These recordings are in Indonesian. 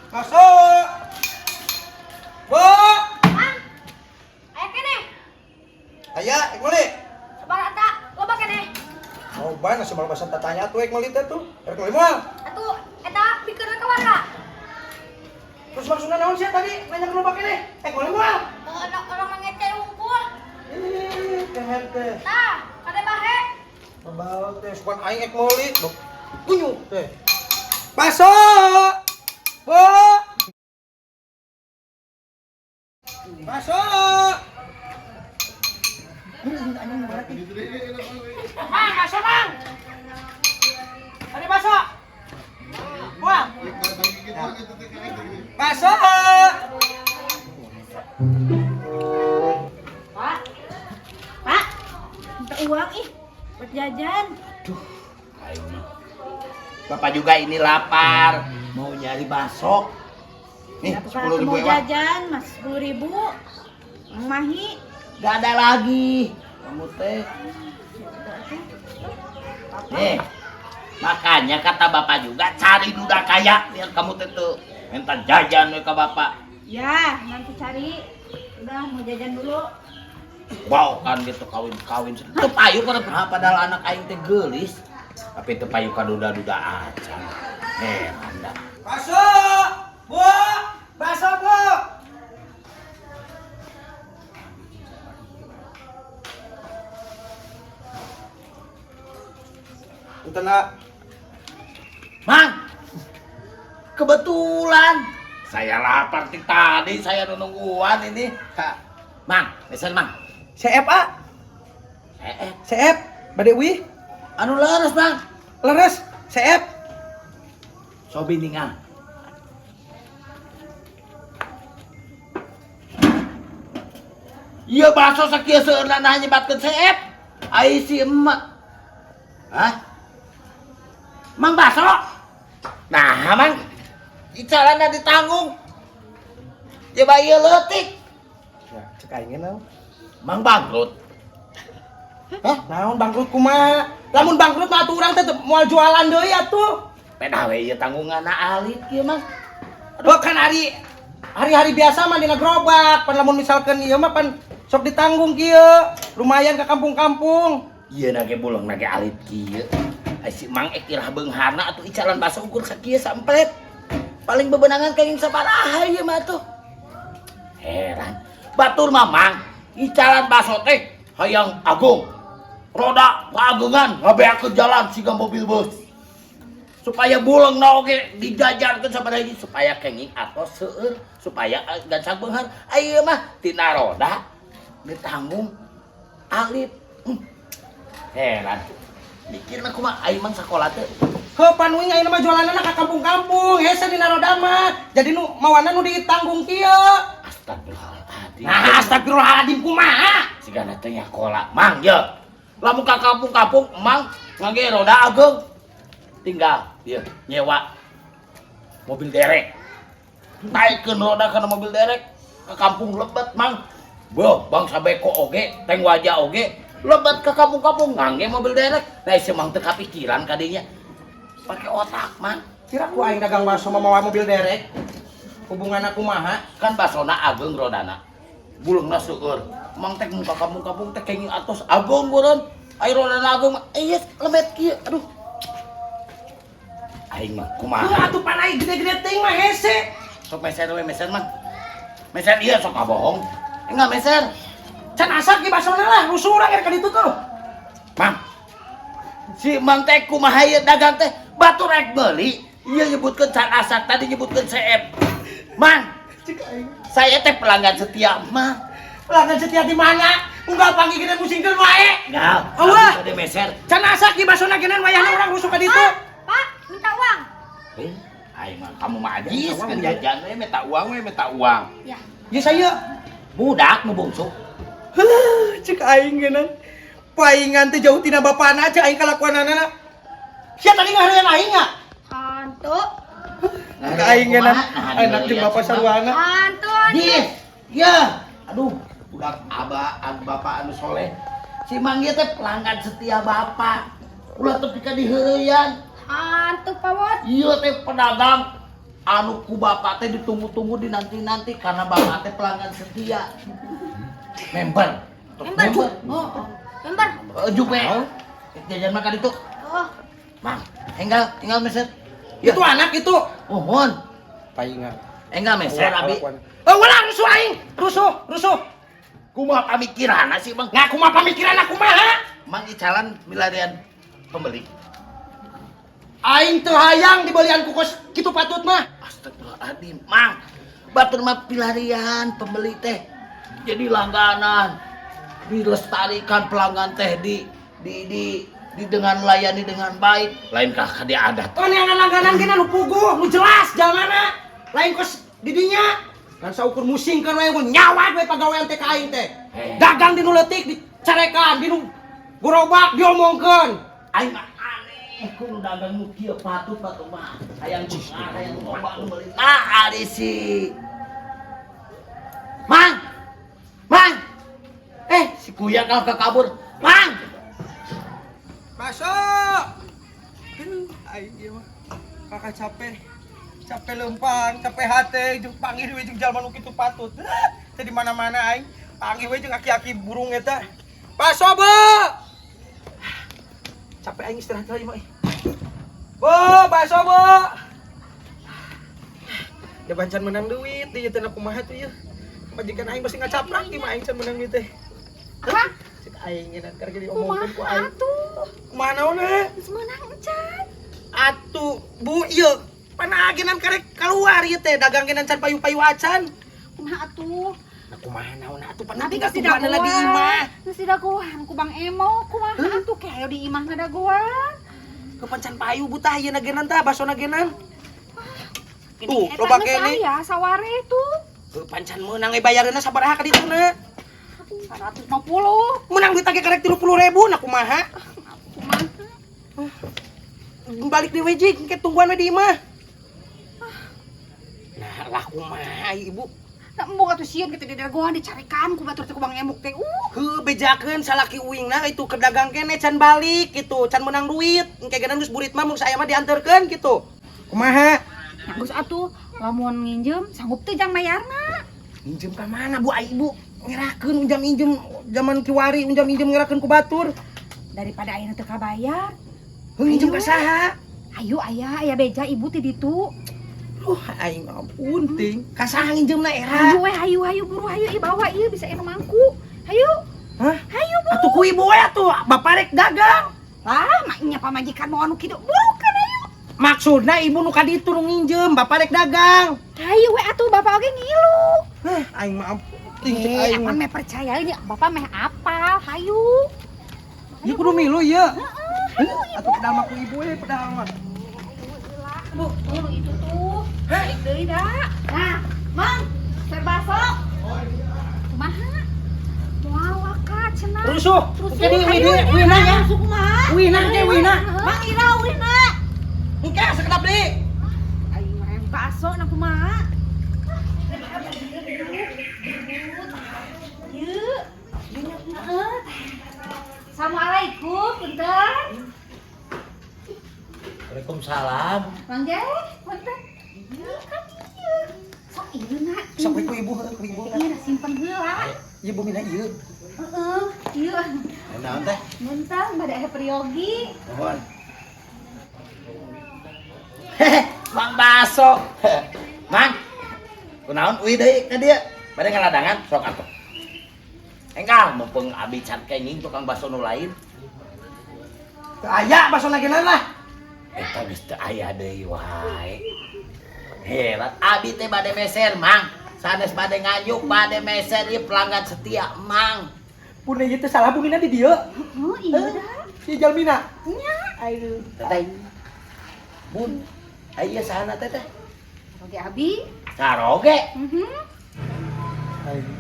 Masuk. Bu. Mang. Aya kene. Aya, ek meuli. Sabarata, loba kene. Oh, ban asuh balabasan tatanya tuh ek meuli teh tuh. Ek meuli moal. Atuh eta pikeun ka warga. Terus maksudna naon sih tadi? Nanya loba kene. Ek meuli moal. Orang mangece unggul. Keher teh. Tah, kade bahe. Babal teh sukan aing ek meuli. Kunyuk teh. Masuk. Bu. Masuk. Mang, masuk, Mang. Tadi masuk. Buang. Masuk. Pak. Pak. Minta uang ih buat jajan. Bapak juga ini lapar, mau nyari bakso. Nih, Kenapa 10.000 mau ya, Pak. jajan, Mas? 10.000. Mang Mahi. Gak ada lagi. Kamu teh. Nih, makanya kata Bapak juga cari duda kaya biar kamu teh tuh minta jajan ke Bapak. Ya, nanti cari. Udah mau jajan dulu. Wow, kan gitu kawin-kawin. Itu payu padahal anak aing teh geulis. Tapi itu payu ka duda-duda aja. Anda. Masuk. Bu. Masuk, Bu. Punten, Nak. Mang, kebetulan saya lapar tadi saya nungguan ini. Mang, pesen Mang. Seep, A. Seep. Badewi. Anu leres Bang. Leres. Seep. Sobi ningan. Iya bakso sakieu seueurna nah nyebatkeun seep. Ai si emak. Hah? Mang bakso. Nah, Mang. Icalanna ditanggung. Coba ieu leutik. Ya, cek aing naon. Mang bangkrut. Hah? Naon bangkrut kumaha? Lamun bangkrut mah atuh urang teh moal jualan deui atuh. Peda we ieu tanggunganna alit kieu Mang. Aduh kan hari-hari biasa mah dina gerobak, pan lamun misalkan ieu mah pan sok ditanggung kieu. Lumayan ke kampung-kampung. Ieu na ge buleng na ge alit kieu. Ai si Mang ek irah beunghana atuh icalan bakso ukur sakieu sampret. Paling bebenangan kenging sabaraha ieu mah tuh. Heran. Batur mah Mang, icalan bakso teh hayang agung. Roda paageungan ngabeakeun jalan siga mobil bus. Supaya buleng na oge dijajarkeun sabaraha hiji supaya kenging atos seueur supaya gansang beunghar. Ieu mah tina roda ditanggung alit. Heran. Mikirna kumaha aing Mang sakola teh. Heuh panuing ayeuna mah jualanna ka kampung-kampung, hese dina roda mah. Jadi nu mawana nu ditanggung kieu. Astagfirullahaladzim. Nah, astagfirullahaladzim kumaha? Sigana teh nyakola Mang ye. Lamun ka kampung-kampung Mang ngage roda ageung. Tinggal ieu nyewa mobil derek. Naikeun roda kana mobil derek ke kampung lebet Mang. Boh, bangsa beko oge, teng wajah oge, lebet ke kampung-kampung ngangge mobil derek. Nah, si Mang teu kapikiran kadinya. Pake otak Mang. Kira ku aing dagang bakso mawa mobil derek. Hubunganna kumaha? Kan basona ageung rodana. Bulungna seueur. Mang teh muka kampung-kampung teh kenging atos ageung beureun. Ai rodana ageung mah yes lebet kieu. Aduh. Aing mah Heuh kumaha? atuh pan aing gede-gede teuing mah hese. Sok meser we meser Mang. Meser ieu sok kabohong. Enggak meser. Can asak ge basona lah, rusuh urang ka ditu tuh. Mang. Si Mang teh kumaha ieu dagang teh batur rek meuli. Ieu nyebutkeun can asak tadi nyebutkeun CF. Mang, Cek aing. saya teh pelanggan setia Mang. Pelanggan setia di mana? Unggal panggil gini musingkeun wae. Enggak, Allah. tadi meser. Can asak ge basona genan wayahna urang rusuh ka ditu. Pak, minta uang. Aing mah kamu mah ajis kan jajan we minta uang. Ya. Ya saya. Budak nu bungsu. Heuh, cek aing genan. Paingan teh jauh tina bapana aja aing kalakuanana. Sia tadi ngahareun aing nya. Hantu. Cek aing genan. Anak jeung bapak sarwana. Hantu. Dis. Ya. Aduh, budak bapak anu soleh. Si Mang ieu teh pelanggan setia bapak. Ulah teu pika diheureuyan. Hantu Pak Bos. Ieu teh pedagang anu ku bapak teh ditunggu-tunggu di nanti karena bapak teh pelanggan setia. Member. Member. Oh, member. Juga. Jajan makan itu. Oh, Mang, tinggal meser. Itu anak itu. Mohon. Paingan. Enggak meser abi. Oh, wala rusuh aing. Rusuh. Kumaha pamikiran sih, Bang? Ngaku mah pamikiran aku mah. Mang icalan milarian pembeli. Aing teu hayang dibelian ku kos kitu patut mah. Astagfirullahaladzim, Mang. Batur mah pilarian pembeli teh. Jadi langganan. Dilestarikan pelanggan teh di dengan layani dengan baik. Lain kah dia adat. Oh, ini langganan gini nu puguh, nu jelas jamana. Lain kos didinya. Kan saukur musing kan we nyawa we pagawean teh ka aing teh. Dagang di nu leutik dicarekan, di nu gerobak diomongkeun. Aing mah aneh kun dagang nu kieu patut mah. Hayang bunga, hayang loba nu meuli. Nah, ari si Mang. Si Kuya kalau kabur. Mang. Masuk. Aing ieu mah kakak capek lempang, capek hate, jeung panggih we jeung jalma nu kitu patut. Teh di mana-mana aing panggih we jeung aki-aki burung eta. Masuk, Bu. Capek aing istirahat deui mah. Bu, bakso, Bu. Da bancan menang duit, di teh kumaha tuh ieu. Majikan aing pasti ngacaprak di mah aing can menang duit teh. apa? Cek aing ngeunah keur diomongkeun ku Kumaha aing. atuh? Kumaha naonna? Geus meunang encan. Atuh, Bu, ieu panagenan karek keluar ieu teh dagang genan can payu-payu acan. Kumaha atuh? Nah, kumaha naonna atuh Tapi panagenan geus tinggal di imah. Geus didagoan ku Bang Emo. Kumaha atuh ke aya di imah ngadagoan? Kepancan payu butah ieu nagenan tah baso nagenan. Tuh, loba kene. Saya saware tuh. Kepancan meunang bayareunna sabaraha ka dituna? 150. Menang duit teh karek 30.000 nah kumaha? Balik di WJ ke tungguan we di imah. Nah, lah kumaha Ibu? Da embung atuh sieun kitu didagoan dicarikan ku batur teh ku Bang Emuk teh. Heuh, bejakeun salaki uingna itu ke dagang kene can balik gitu, can menang duit. Engke genan geus burit mah mun saya mah dianterkeun gitu. Kumaha? Ya geus atuh lamun nginjem sanggup teu jang mayarna. Minjem ka mana Bu ai Ibu? Ngerakeun unjam injem zaman kiwari unjam injem ngerakeun ku batur. Daripada ayeuna teu kabayar. Heuh, injem ka saha? Ayo aya beja ibu ti ditu. Aing ampun ting. Ka saha nginjemna Hayu era? we hayu buru hayu ieu bawa ieu bisa eno mangku. Hayu. Hah? Hayu bu. Atuh ku ibu we atuh, bapak rek dagang. Lah mak nya pamajikan mau anu kitu. Bukan hayu. Maksudna ibu nu ka ditu nu nginjem, bapak rek dagang. Hayu we atuh bapak oge ngilu. Heh, aing mah ampun ting cek aing. Apa meh percaya nya bapak meh apal hayu. Ieu kudu milu ieu. Hayu Atuh pedal mah ku ibu we, pedal mah. Bu, tuh itu tuh. Balik deui da. Nah, Mang, serbaso. Kumaha? Moal ka cenah. Rusuh. Jadi wina ya. Rusuh kumaha? Wina ge wina. Mang ira wina. Engke sekedap deui. Aing mah baso na kumaha? Yuk. Assalamualaikum, punten. Waalaikumsalam. Mangga, punten. Sok ieu na. Sok we ku ibu, ku ibu. Ieu simpen heula. Ieu bu mina ieu. Heeh, ieu. Naon teh? Muntah bade aya periogi. Mohon. Mang Baso. Mang. Kunaon uwi deui ka dieu? Bade ngaladangan sok atuh. Engkang mumpung abi can kenging tukang baso nu lain. Teu aya baso nagenan lah. Eta geus teu aya deui wae. Herat abi teh bade meser, Mang. Sanes bade ngayuk, bade meser ieu pelanggan setia, Mang. Pun ieu teh salah bu mina di dieu. Heeh, iya dah. Si Jalmina. Nya. Aduh. Teteh. Bun, aya sana teh teh. Oke abi. Saroge. Aduh.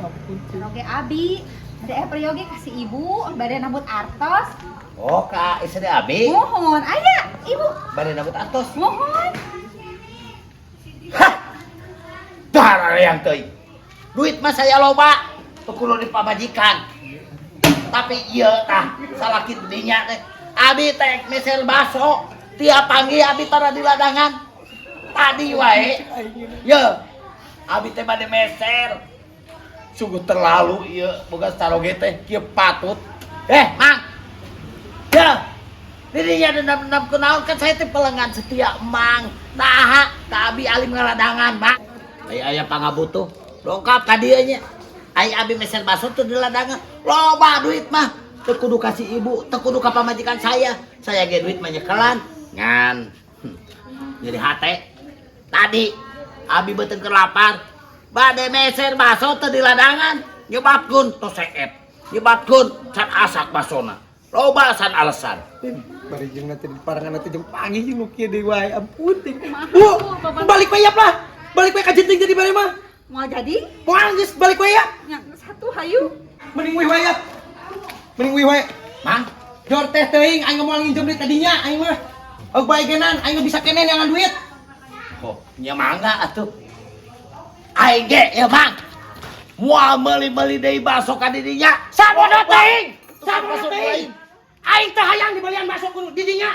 Ampun ting. Oke abi. Bade aya periogi kasih ibu, bade nambut artos. Oh, ka istri abi. Mohon, aya ibu. Bade nabut atos. Mohon. Hah. Darah yang teuing. Duit mah saya loba. Teu kudu dipamajikan. Tapi ieu tah salaki dinya teh. Abi teh meser baso. Tiap panggih abi tara di ladangan. Tadi wae. Ya. Abi teh bade meser. Sungguh terlalu ieu boga saroge teh kieu patut. Mang. Ya. Dirinya dendam-dendam kunaon kan saya teh pelanggan setia Mang. Nah, ka Abi alim ngaladangan, Mang. Aya pangabutuh. Dongkap ka dieu nya. Ai abi meser baso tuh di ladangan. Loba duit mah. Teu kudu kasih ibu, teu kudu ka pamajikan saya. Saya ge duit mah nyekelan. Ngan. Jadi hate. Tadi abi beuteung keur lapar. Bade meser baso teu di ladangan. Nyebabkeun tos seep. Nyebabkeun can asak basona. Loba san alasan. Bari jeung nanti di parangan nanti jeung panggih jeung nu kieu deui wae. Ampun teh. Balik bae lah. Balik bae ka jenting jadi bari mah. Mau jadi? Moal geus balik wae ya. Yang satu hayu. Mending weh wae ya. Mending weh wae. Mang, Jor teh teuing aing moal nginjem duit tadinya aing mah. Og bae genan aing bisa kene neangan duit. oh, nya mangga atuh. Aing ge ya, Mang. Moal meuli-meuli deui baso ka didinya. Sabodo teuing. Sabodo teuing. Aing teh hayang dibalian baso ku didinya.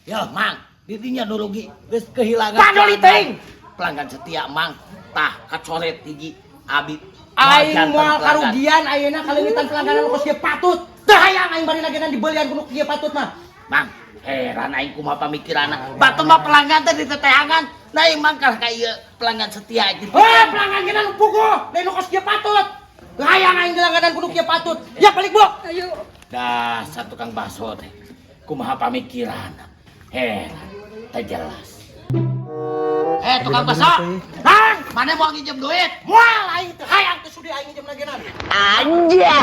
Ya, Mang, didinya nu rugi geus kehilangan. Padoli teuing. Pelanggan setia, Mang. Tah kacoret hiji abi. Aing jantan moal pelanggan. karugian ayeuna kaleuwitan pelangganan kos kieu patut. Teu hayang aing bari lagenan dibalian ku kieu patut mah. Mang, heran aing kumaha pamikiranna. Batu mah pelanggan teh diteteangan. Nah, aing mangkal ka ieu pelanggan setia gitu. Pelanggan genan puguh, lain nu kos kieu patut. Teu hayang aing langganan ku kieu patut. Ya balik, Bu. Ayo. Dasar tukang bakso teh. Kumaha pamikiranna. Heran, teh jelas. Tukang bakso. Hang, mana mau nginjem duit? Moal aing teh hayang teh sudi aing nginjem lagenan. Anjay.